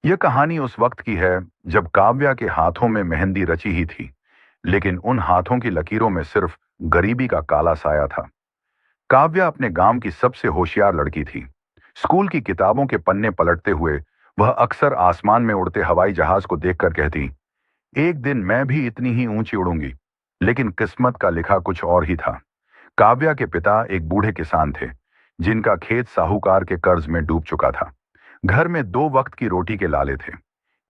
यह कहानी उस वक्त की है जब काव्या के हाथों में मेहंदी रची ही थी, लेकिन उन हाथों की लकीरों में सिर्फ गरीबी का काला साया था। काव्या अपने गांव की सबसे होशियार लड़की थी। स्कूल की किताबों के पन्ने पलटते हुए वह अक्सर आसमान में उड़ते हवाई जहाज को देखकर कहती, एक दिन मैं भी इतनी ही ऊंची उड़ूंगी। लेकिन किस्मत का लिखा कुछ और ही था। काव्या के पिता एक बूढ़े किसान थे, जिनका खेत साहूकार के कर्ज में डूब चुका था। घर में दो वक्त की रोटी के लाले थे।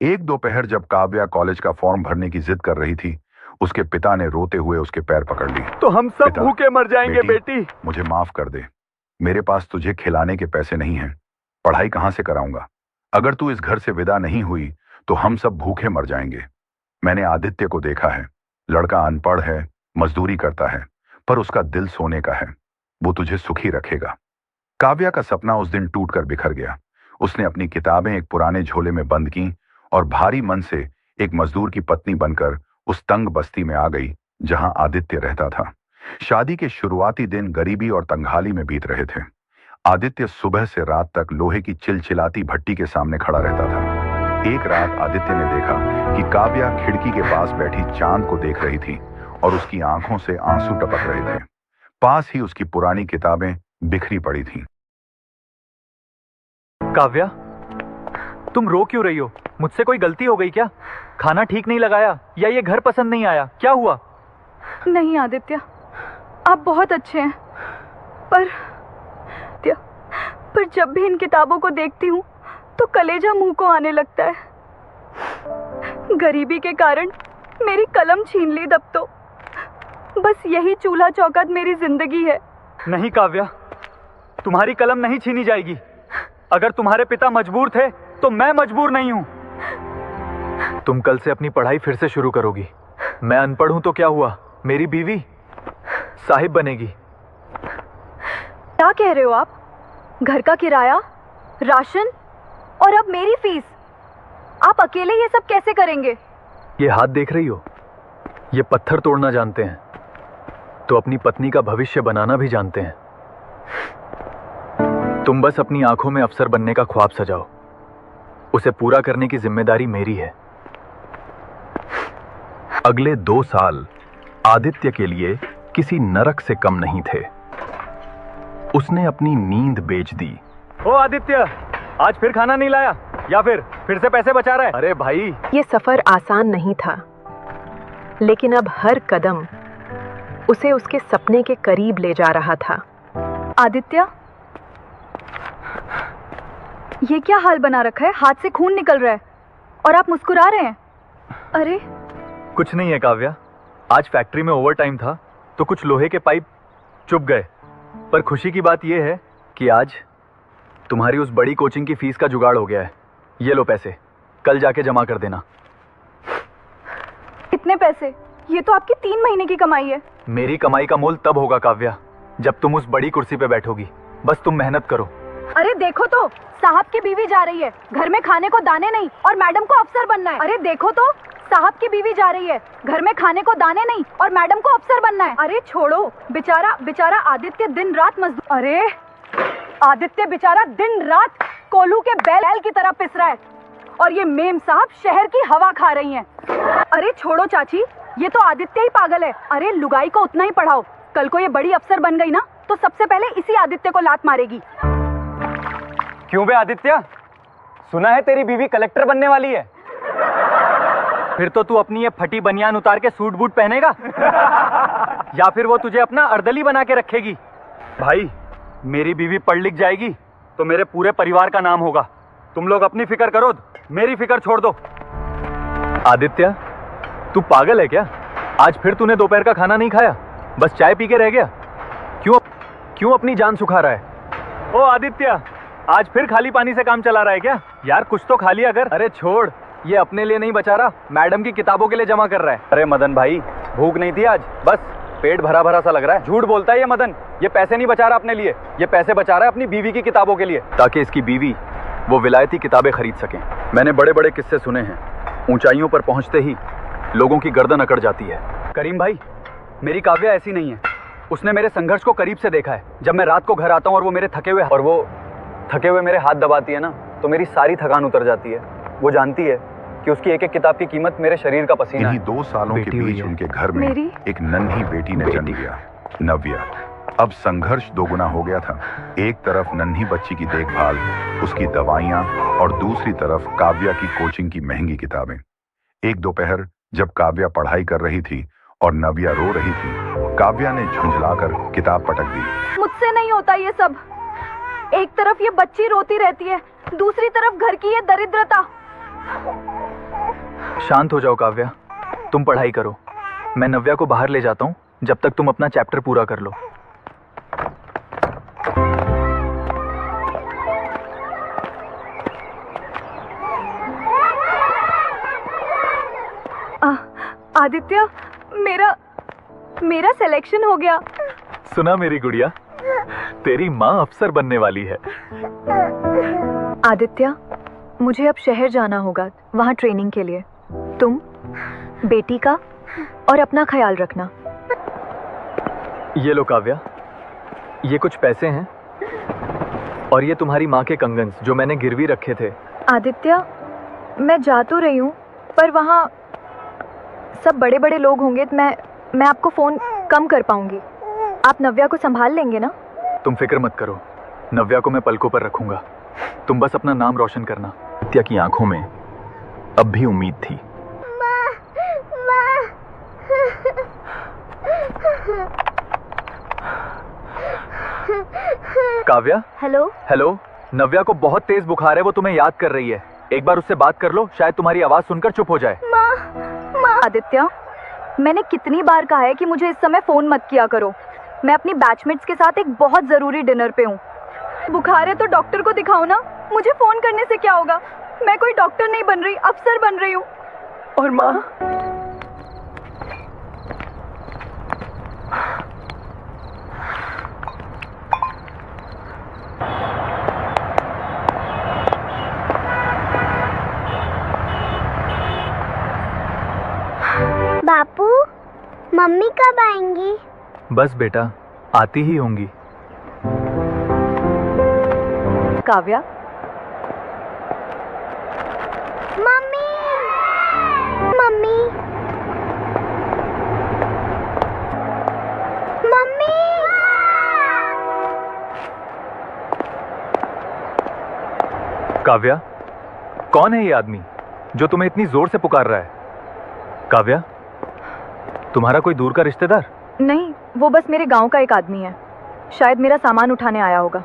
एक दोपहर जब काव्या कॉलेज का फॉर्म भरने की जिद कर रही थी, उसके पिता ने रोते हुए उसके पैर पकड़ ली। तो हम सब पिता, भूखे मर जाएंगे बेटी। मुझे माफ कर दे। मेरे पास तुझे खिलाने के पैसे नहीं हैं। पढ़ाई कहां से कराऊंगा? अगर तू इस घर से विदा नहीं हुई तो हम सब भूखे मर जाएंगे। मैंने आदित्य को देखा है। लड़का अनपढ़ है, मजदूरी करता है, पर उसका दिल सोने का है। वो तुझे सुखी रखेगा। काव्या का सपना उस दिन टूटकर बिखर गया। उसने अपनी किताबें एक पुराने झोले में बंद की और भारी मन से एक मजदूर की पत्नी बनकर उस तंग बस्ती में आ गई जहां आदित्य रहता था। शादी के शुरुआती दिन गरीबी और तंगहाली में बीत रहे थे। आदित्य सुबह से रात तक लोहे की चिलचिलाती भट्टी के सामने खड़ा रहता था। एक रात आदित्य ने देखा कि काव्या खिड़की के पास बैठी चांद को देख रही थी और उसकी आंखों से आंसू टपक रहे थे। पास ही उसकी पुरानी किताबें बिखरी पड़ी थीं। काव्या, तुम रो क्यों रही हो? मुझसे कोई गलती हो गई क्या? खाना ठीक नहीं लगाया या ये घर पसंद नहीं आया? क्या हुआ? नहीं आदित्य, आप बहुत अच्छे हैं, पर जब भी इन किताबों को देखती हूँ तो कलेजा मुंह को आने लगता है। गरीबी के कारण मेरी कलम छीन ली तब तो। बस यही चूल्हा चौखट मेरी जिंदगी है। नहीं काव्या, तुम्हारी कलम नहीं छीनी जाएगी। अगर तुम्हारे पिता मजबूर थे तो मैं मजबूर नहीं हूं। तुम कल से अपनी पढ़ाई फिर से शुरू करोगी। मैं अनपढ़ हूं तो क्या हुआ, मेरी बीवी साहिब बनेगी। क्या कह रहे हो आप? घर का किराया, राशन और अब मेरी फीस। आप अकेले ये सब कैसे करेंगे? ये हाथ देख रही हो? ये पत्थर तोड़ना जानते हैं तो अपनी पत्नी का भविष्य बनाना भी जानते हैं। तुम बस अपनी आंखों में अफसर बनने का ख्वाब सजाओ। उसे पूरा करने की जिम्मेदारी मेरी है। अगले 2 साल आदित्य के लिए किसी नरक से कम नहीं थे। उसने अपनी नींद बेच दी। ओ आदित्य, आज फिर खाना नहीं लाया या फिर से पैसे बचा रहा है? अरे भाई, ये सफर आसान नहीं था, लेकिन अब हर कदम उसे उसके सपने के करीब ले जा रहा था। आदित्य, ये क्या हाल बना रखा है? हाथ से खून निकल रहा है और आप मुस्कुरा रहे हैं। अरे कुछ नहीं है काव्या, आज फैक्ट्री में ओवर टाइम था तो कुछ लोहे के पाइप चुभ गए। पर खुशी की बात यह है कि आज तुम्हारी उस बड़ी कोचिंग की फीस का जुगाड़ हो गया है। ये लो पैसे, कल जाके जमा कर देना। कितने पैसे? ये तो आपकी 3 महीने की कमाई है। मेरी कमाई का मोल तब होगा काव्या, जब तुम उस बड़ी कुर्सी पे बैठोगी। बस तुम मेहनत करो। अरे देखो तो, साहब की बीवी जा रही है। घर में खाने को दाने नहीं और मैडम को अफसर बनना है। अरे देखो तो, साहब की बीवी जा रही है। घर में खाने को दाने नहीं और मैडम को अफसर बनना है। अरे छोड़ो, बेचारा आदित्य दिन रात मजदूर। अरे आदित्य बेचारा दिन रात कोल्हू के बैल की तरह पिस रहा है और ये मेम साहब शहर की हवा खा रही हैं। अरे छोड़ो चाची, ये तो आदित्य ही पागल है। अरे लुगाई को उतना ही पढ़ाओ, कल को ये बड़ी अफसर बन गई ना तो सबसे पहले इसी आदित्य को लात मारेगी। क्यों बे आदित्य, सुना है तेरी बीवी कलेक्टर बनने वाली है? फिर तो तू अपनी ये फटी बनियान उतार के सूट बूट पहनेगा या फिर वो तुझे अपना अर्दली बना के रखेगी? भाई, मेरी बीवी पढ़ लिख जाएगी तो मेरे पूरे परिवार का नाम होगा। तुम लोग अपनी फिक्र करो, मेरी फिक्र छोड़ दो। आदित्य, तू पागल है क्या? आज फिर तूने दोपहर का खाना नहीं खाया, बस चाय पी के रह गया। क्यों अपनी जान सुखा रहा है? ओ आदित्य, आज फिर खाली पानी से काम चला रहा है क्या? यार कुछ तो खा लिया कर। अरे छोड़, ये अपने लिए नहीं बचा रहा, मैडम की किताबों के लिए जमा कर रहा है। अरे मदन भाई, भूख नहीं थी आज, बस पेट भरा भरा सा लग रहा है। झूठ बोलता है ये मदन। ये पैसे नहीं बचा रहा अपने लिए, ये पैसे बचा रहा है अपनी बीवी की किताबों के लिए, ताकि इसकी बीवी वो विलायती किताबें खरीद सकें। मैंने बड़े बड़े किस्से सुने हैं, ऊंचाइयों पर पहुंचते ही लोगों की गर्दन अकड़ जाती है। करीम भाई, मेरी काव्या ऐसी नहीं है। उसने मेरे संघर्ष को करीब से देखा है। जब मैं रात को घर आता हूँ और वो थके हुए मेरे हाथ दबाती है ना, तो मेरी सारी थकान उतर जाती है। वो जानती है कि उसकी एक एक किताब की कीमत मेरे शरीर का पसीना इन्हीं है। 2 सालों के बेटी हुई बीच है। उनके घर में मेरी? एक नन्ही बेटी ने जन्म लिया, नव्या। अब संघर्ष दोगुना हो गया था। एक तरफ नन्ही बच्ची की देखभाल, उसकी दवाइयां और दूसरी तरफ काव्या की कोचिंग की महंगी किताबें। एक दोपहर जब काव्या पढ़ाई कर रही थी और नव्या रो रही थी, काव्या ने झुंझलाकर किताब पटक दी। मुझसे नहीं होता ये सब। एक तरफ ये बच्ची रोती रहती है, दूसरी तरफ घर की ये दरिद्रता। शांत हो जाओ काव्या, तुम पढ़ाई करो। मैं नव्या को बाहर ले जाता हूँ जब तक तुम अपना चैप्टर पूरा कर लो। आदित्य, मेरा सिलेक्शन हो गया। सुना मेरी गुड़िया, तेरी माँ अफसर बनने वाली है। आदित्य, मुझे अब शहर जाना होगा, वहाँ ट्रेनिंग के लिए। तुम बेटी का और अपना ख्याल रखना। ये लो काव्या, ये कुछ पैसे हैं और ये तुम्हारी माँ के कंगन जो मैंने गिरवी रखे थे। आदित्य, मैं जा तो रही हूँ, पर वहाँ सब बड़े बड़े लोग होंगे, तो मैं आपको फ़ोन कम कर पाऊंगी। आप नव्या को संभाल लेंगे ना? तुम फिक्र मत करो, नव्या को मैं पलकों पर रखूंगा। तुम बस अपना नाम रोशन करना। आदित्य की आंखों में अब भी उम्मीद थी। काव्या, हेलो। हेलो। नव्या को बहुत तेज बुखार है, वो तुम्हें याद कर रही है। एक बार उससे बात कर लो, शायद तुम्हारी आवाज सुनकर चुप हो जाए। आदित्य, मैंने कितनी बार कहा है कि मुझे इस समय फोन मत किया करो। मैं अपनी बैचमेट्स के साथ एक बहुत जरूरी डिनर पे हूँ। बुखार है तो डॉक्टर को दिखाओ ना, मुझे फोन करने से क्या होगा? मैं कोई डॉक्टर नहीं बन रही, अफसर बन रही हूँ। और माँ, बापू, मम्मी कब आएंगी? बस बेटा, आती ही होंगी। Kavya, mummy, mummy, mummy. Kavya, कौन है ये आदमी जो तुम्हें इतनी जोर से पुकार रहा है? काव्या, तुम्हारा कोई दूर का रिश्तेदार? नहीं, वो बस मेरे गांव का एक आदमी है। शायद मेरा सामान उठाने आया होगा।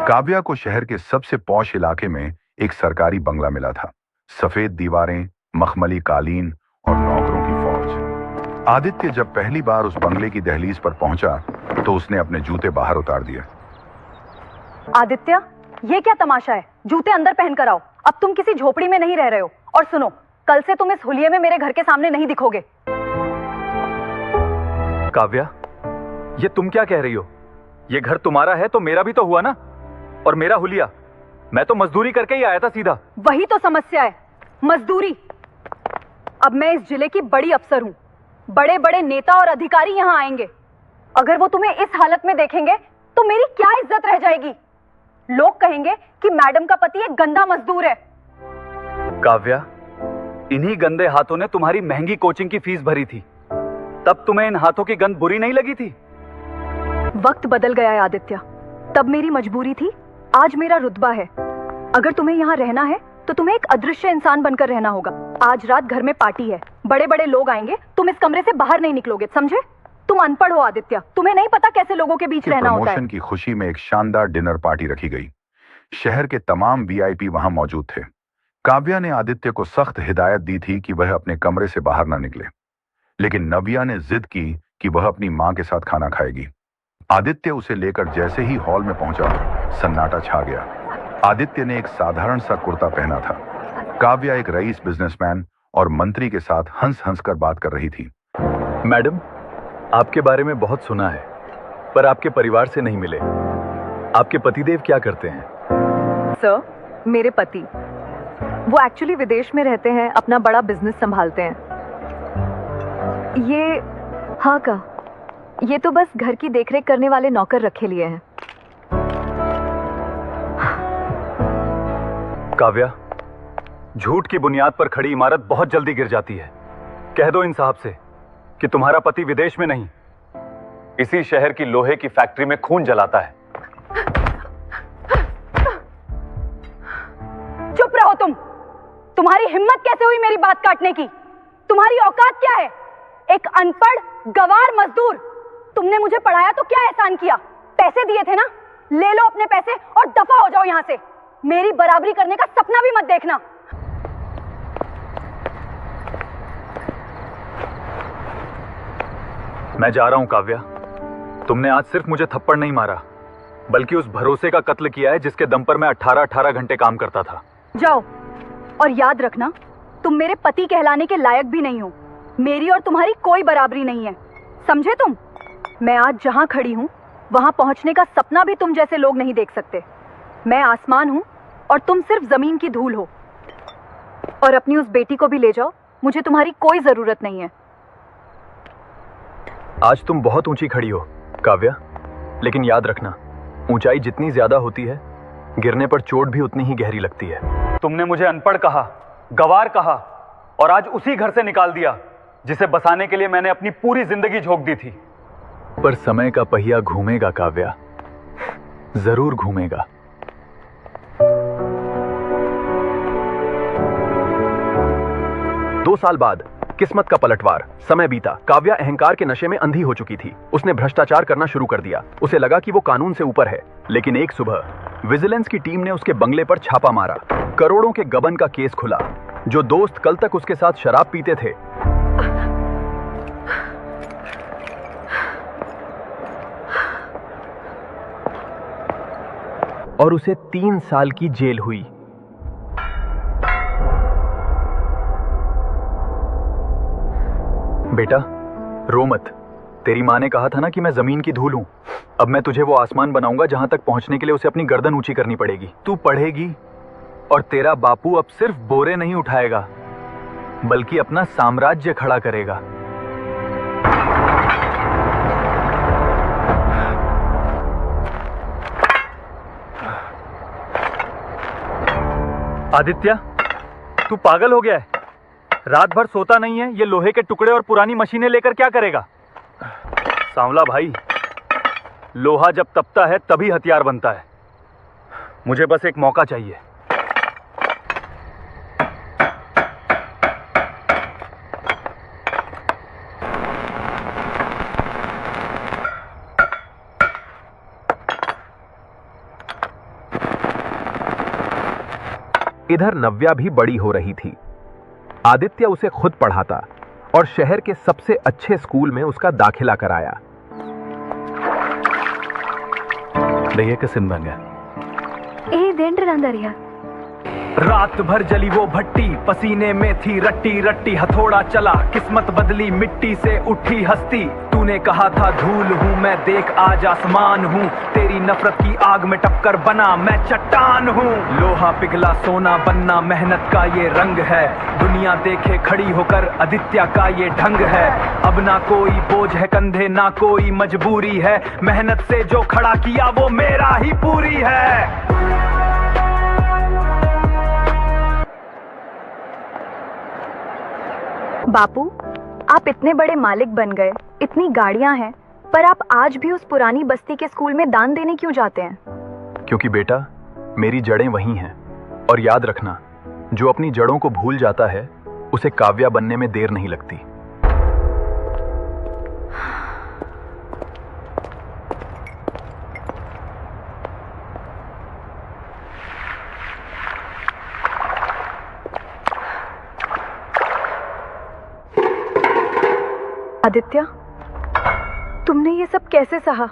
काव्या को शहर के सबसे पॉश इलाके में एक सरकारी बंगला मिला था। सफेद दीवारें, मखमली कालीन और नौकरों की फौज। आदित्य जब पहली बार उस बंगले की दहलीज पर पहुंचा तो उसने अपने जूते बाहर उतार दिए। आदित्य, ये क्या तमाशा है? जूते अंदर पहन कर आओ। अब तुम किसी झोपड़ी में नहीं रह रहे हो। और सुनो, कल से तुम इस हुलिये में मेरे घर के सामने नहीं दिखोगे। काव्या, ये तुम क्या कह रही हो? ये घर तुम्हारा है तो मेरा भी तो हुआ ना। और मेरा हुलिया, मैं तो मजदूरी करके ही आया था सीधा। वही तो समस्या है, मजदूरी। अब मैं इस जिले की बड़ी अफसर हूँ। बड़े बड़े नेता और अधिकारी यहाँ आएंगे। अगर वो तुम्हें इस हालत में देखेंगे तो मेरी क्या इज्जत रह जाएगी? लोग कहेंगे कि मैडम का पति एक गंदा मजदूर है। काव्या, इन्हीं गंदे हाथों ने तुम्हारी महंगी कोचिंग की फीस भरी थी। तब तुम्हें इन हाथों की गंध बुरी नहीं लगी थी? वक्त बदल गया है आदित्य। तब मेरी मजबूरी थी, आज मेरा रुतबा है। अगर तुम्हें यहाँ रहना है तो तुम्हें एक अदृश्य इंसान बनकर रहना होगा। आज रात घर में पार्टी है, बड़े बड़े लोग आएंगे। तुम इस कमरे से बाहर नहीं निकलोगे, समझे? तुम अनपढ़ हो आदित्य, तुम्हें नहीं पता कैसे लोगों के बीच रहना होता है। प्रमोशन की खुशी में एक शानदार डिनर पार्टी रखी गई। शहर के तमाम वीआईपी वहां मौजूद थे। काव्या ने आदित्य को सख्त हिदायत दी थी कि वह अपने कमरे से बाहर ना निकले, लेकिन नव्या ने जिद की कि वह अपनी मां के साथ खाना खाएगी। आदित्य उसे लेकर जैसे ही हॉल में पहुंचा, सन्नाटा छा गया। आदित्य ने एक साधारण सा कुर्ता पहना था। काव्या एक रईस बिजनेसमैन और मंत्री के साथ हंस हंस कर बात कर रही थी। मैडम, आपके बारे में बहुत सुना है, पर आपके परिवार से नहीं मिले। आपके पतिदेव क्या करते हैं? सर, मेरे पति, वो एक्चुअली विदेश में रहते हैं, अपना बड़ा बिजनेस संभालते हैं। ये हाँ का ये तो बस घर की देखरेख करने वाले नौकर रखे लिए हैं। काव्या, झूठ की बुनियाद पर खड़ी इमारत बहुत जल्दी गिर जाती है। कह दो इन साहब से कि तुम्हारा पति विदेश में नहीं, इसी शहर की लोहे की फैक्ट्री में खून जलाता है। चुप रहो तुम। तुम्हारी हिम्मत कैसे हुई मेरी बात काटने की? तुम्हारी औकात क्या है? एक अनपढ़ गवार मजदूर। तुमने मुझे पढ़ाया तो क्या एहसान किया? पैसे दिए थे ना, ले लो अपने पैसे और दफा हो जाओ यहां से। मेरी बराबरी करने का सपना भी मत देखना। मैं जा रहा हूं काव्या। तुमने आज सिर्फ मुझे थप्पड़ नहीं मारा, बल्कि उस भरोसे का कत्ल किया है जिसके दम पर मैं 18-18 घंटे काम करता था। जाओ, और याद रखना, तुम मेरे पति कहलाने के लायक भी नहीं हो। मेरी और तुम्हारी कोई बराबरी नहीं है, समझे तुम? मैं आज जहां खड़ी हूं वहां पहुंचने का सपना भी तुम जैसे लोग नहीं देख सकते। मैं आसमान हूं और तुम सिर्फ जमीन की धूल हो। और अपनी उस बेटी को भी ले जाओ, मुझे तुम्हारी कोई जरूरत नहीं है। आज तुम बहुत ऊंची खड़ी हो काव्या, लेकिन याद रखना, ऊंचाई जितनी ज्यादा होती है, गिरने पर चोट भी उतनी ही गहरी लगती है। तुमने मुझे अनपढ़ कहा, गवार कहा, और आज उसी घर से निकाल दिया जिसे बसाने के लिए मैंने अपनी पूरी जिंदगी झोंक दी थी। पर समय का पहिया घूमेगा काव्या, जरूर घूमेगा। दो साल बाद किस्मत का पलटवार। समय बीता। काव्या अहंकार के नशे में अंधी हो चुकी थी। उसने भ्रष्टाचार करना शुरू कर दिया। उसे लगा कि वो कानून से ऊपर है। लेकिन एक सुबह विजिलेंस की टीम ने उसके बंगले पर छापा मारा। करोड़ों के गबन का केस खुला। जो दोस्त कल तक उसके साथ शराब पीते थे, और उसे 3 साल की जेल हुई। बेटा, रो मत। तेरी माँ ने कहा था ना कि मैं जमीन की धूल हूं। अब मैं तुझे वो आसमान बनाऊंगा जहां तक पहुंचने के लिए उसे अपनी गर्दन ऊंची करनी पड़ेगी। तू पढ़ेगी और तेरा बापू अब सिर्फ बोरे नहीं उठाएगा, बल्कि अपना साम्राज्य खड़ा करेगा। आदित्य, तू पागल हो गया है? रात भर सोता नहीं है, ये लोहे के टुकड़े और पुरानी मशीनें लेकर क्या करेगा? सांवला भाई, लोहा जब तपता है तभी हथियार बनता है। मुझे बस एक मौका चाहिए। इधर नव्या भी बड़ी हो रही थी। आदित्य उसे खुद पढ़ाता और शहर के सबसे अच्छे स्कूल में उसका दाखिला कराया। रात भर जली वो भट्टी, पसीने में थी रट्टी रट्टी, हथौड़ा चला, किस्मत बदली, मिट्टी से उठी हस्ती। तूने कहा था धूल हूं मैं, देख आज आसमान हूं। तेरी नफरत की आग में टपकर बना मैं चट्टान हूं। लोहा पिघला सोना बनना मेहनत का ये रंग है। दुनिया देखे खड़ी होकर आदित्य का ये ढंग है। अब ना कोई बोझ है कंधे, ना कोई मजबूरी है। मेहनत से जो खड़ा किया वो मेरा ही पूरी है। बापू, आप इतने बड़े मालिक बन गए, इतनी गाड़ियां हैं, पर आप आज भी उस पुरानी बस्ती के स्कूल में दान देने क्यों जाते हैं? क्योंकि बेटा, मेरी जड़ें वही हैं। और याद रखना, जो अपनी जड़ों को भूल जाता है उसे काव्या बनने में देर नहीं लगती। आदित्य, तुमने ये सब कैसे सहा?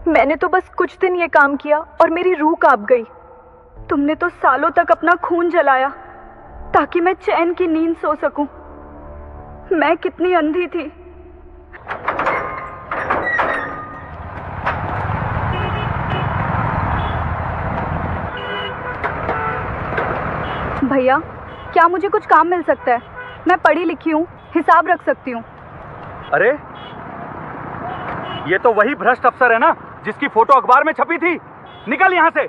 मैंने तो बस कुछ दिन ये काम किया और मेरी रूह कांप गई। तुमने तो सालों तक अपना खून जलाया ताकि मैं चैन की नींद सो सकूं। मैं कितनी अंधी थी। भैया, क्या मुझे कुछ काम मिल सकता है? मैं पढ़ी लिखी हूँ, हिसाब रख सकती हूँ। अरे, ये तो वही भ्रष्ट अफसर है ना जिसकी फोटो अखबार में छपी थी। निकल यहाँ से।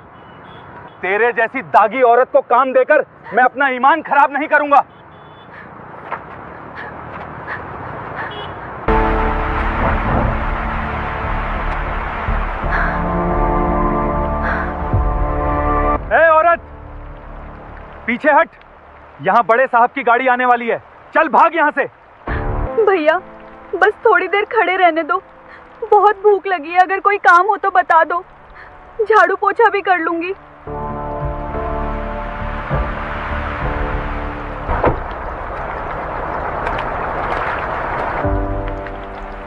तेरे जैसी दागी औरत को काम देकर मैं अपना ईमान खराब नहीं करूंगा। ए औरत, पीछे हट। यहाँ बड़े साहब की गाड़ी आने वाली है। चल भाग यहाँ से। भैया बस थोड़ी देर खड़े रहने दो, बहुत भूख लगी है। अगर कोई काम हो तो बता दो, झाड़ू पोछा भी कर लूंगी।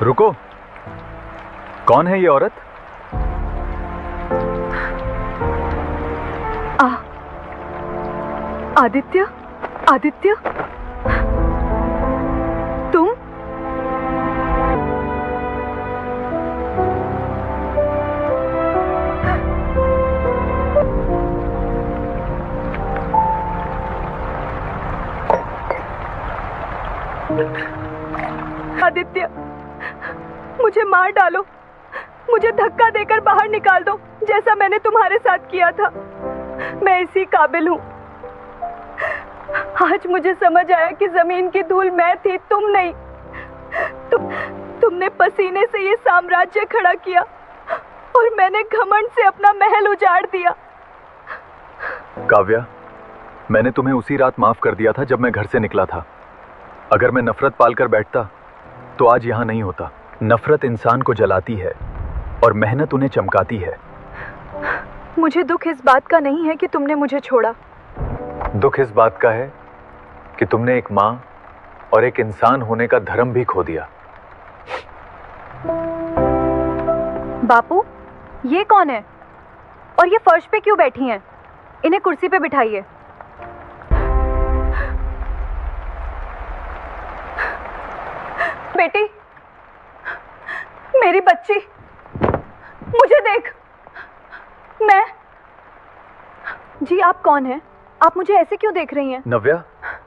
रुको, कौन है ये औरत? आदित्य, आदित्य तुम? आदित्य, मुझे मार डालो, मुझे धक्का देकर बाहर निकाल दो, जैसा मैंने तुम्हारे साथ किया था। मैं इसी काबिल हूँ। आज मुझे समझ आया कि जमीन की धूल मैं थी, तुम नहीं। तुमने पसीने से ये साम्राज्य खड़ा किया और मैंने घमंड से अपना महल उजाड़ दिया। काव्या, मैंने तुम्हें उसी रात माफ कर दिया था जब मैं घर से निकला था। अगर मैं नफरत पालकर बैठता तो आज यहाँ नहीं होता। नफरत इंसान को जलाती है और मेहनत उन्हें चमकाती है। मुझे दुख इस बात का नहीं है कि तुमने मुझे छोड़ा। दुख इस बात का है कि तुमने एक माँ और एक इंसान होने का धर्म भी खो दिया। बापू, ये कौन है और ये फर्श पे क्यों बैठी हैं? इन्हें कुर्सी पे बिठाइए। बेटी, मेरी बच्ची, मुझे देख। मैं। जी आप कौन हैं? आप मुझे ऐसे क्यों देख रही हैं? नव्या,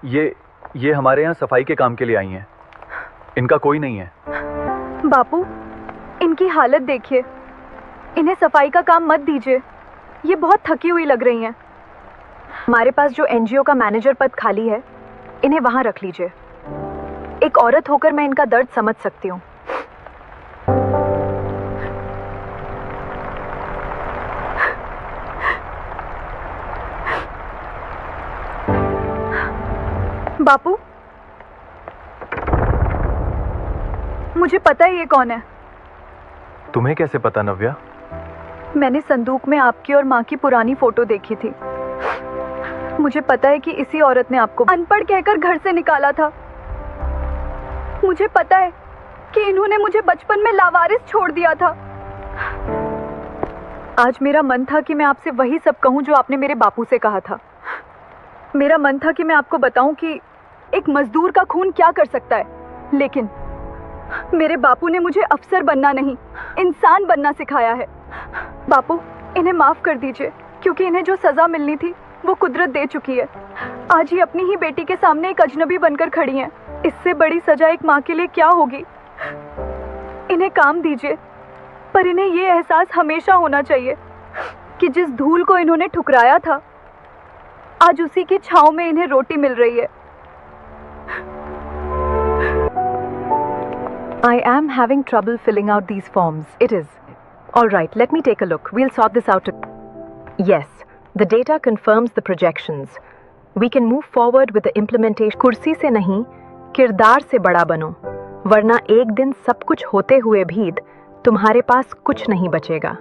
ये हमारे यहाँ सफाई के काम के लिए आई हैं। इनका कोई नहीं है। बापू, इनकी हालत देखिए। इन्हें सफाई का काम मत दीजिए, ये बहुत थकी हुई लग रही हैं। हमारे पास जो एनजीओ का मैनेजर पद खाली है, इन्हें वहां रख लीजिए। एक औरत होकर मैं इनका दर्द समझ सकती हूँ। बापू, मुझे पता है ये कौन है। तुम्हें कैसे पता नव्या? मैंने संदूक में आपकी और माँ की पुरानी फोटो देखी थी। मुझे पता है कि इसी औरत ने आपको अनपढ़ कहकर घर से निकाला था। मुझे पता है कि इन्होंने मुझे बचपन में लावारिस छोड़ दिया था। आज मेरा मन था कि मैं आपसे वही सब कहूँ जो आपने मेरे बापू से कहा था। मेरा मन था कि मैं आपको बताऊं कि एक मजदूर का खून क्या कर सकता है, लेकिन मेरे बापू ने मुझे अफसर बनना नहीं, इंसान बनना सिखाया है। बापू, इन्हें माफ कर दीजिए, क्योंकि इन्हें जो सजा मिलनी थी वो कुदरत दे चुकी है। आज ये अपनी ही बेटी के सामने एक अजनबी बनकर खड़ी हैं। इससे बड़ी सजा एक माँ के लिए क्या होगी। इन्हें काम दीजिए, पर इन्हें ये एहसास हमेशा होना चाहिए कि जिस धूल को इन्होंने ठुकराया था, आज उसी की छांव में इन्हें रोटी मिल रही है। I am having trouble filling out these forms. It is. All right, let me take a look. We'll sort this out. Yes, the data confirms the projections. We can move forward with the implementation. कुर्सी से नहीं, किरदार से बड़ा बनो, वरना एक दिन सब कुछ होते हुए भी तुम्हारे पास कुछ नहीं बचेगा।